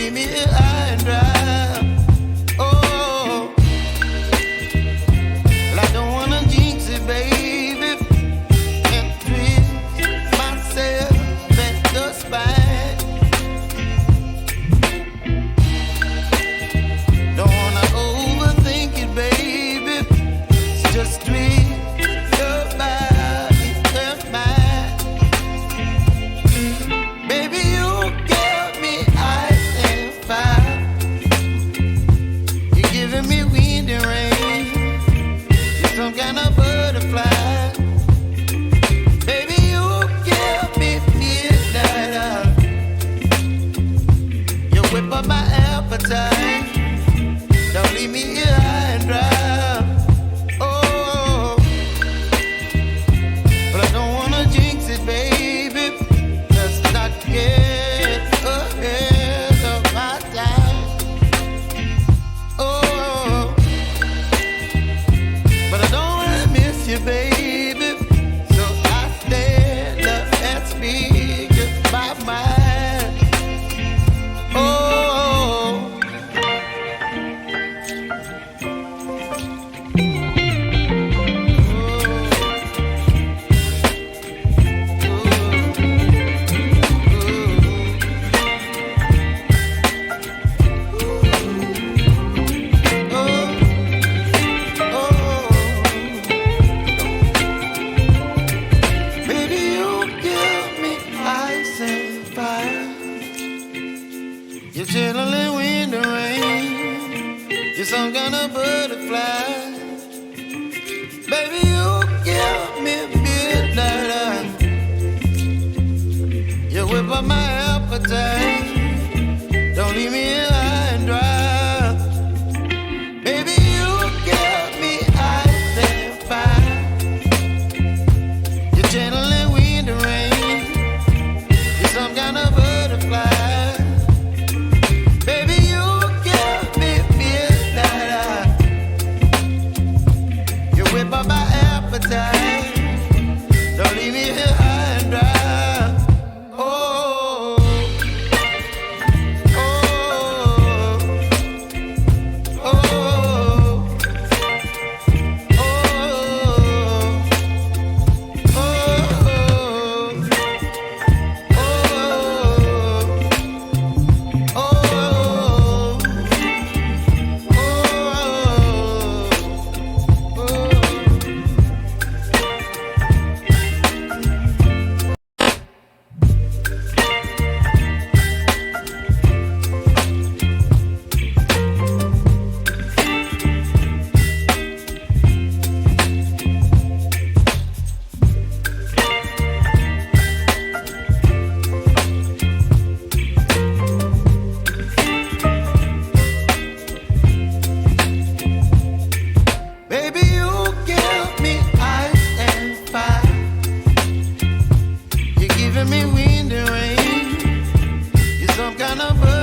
leave me here high and dry. Oh, well, I don't wanna jinx it, baby, and twist myself at the spine. Don't wanna overthink it, baby. It's just twist your body and mine. Baby, you give me ice and fire. You're giving me wind and rain. You're some kind of butterfly. Baby, you give me midnight. You whip up my appetite. Don't leave me here high and dry. Oh, but I don't wanna jinx it, baby. Let's not get ahead of my time. Oh, but I don't wanna miss you, baby. So I stand up and speak my mind. Oh. Baby, you give me ice and fire. You're channeling wind and rain. You're some kind of butterfly. Baby, you give me midnight. You whip up my appetite. Don't leave me here high and dry. Baby, you give me ice and fire. You're channeling wind and rain. You're some kind of butterfly. Baby, you give me midnight. You whip up my appetite. Don't leave me here high and dry. Oh, oh, oh, oh, baby, you give me ice and fire. You're giving me wind and rain. You're some kind of bird.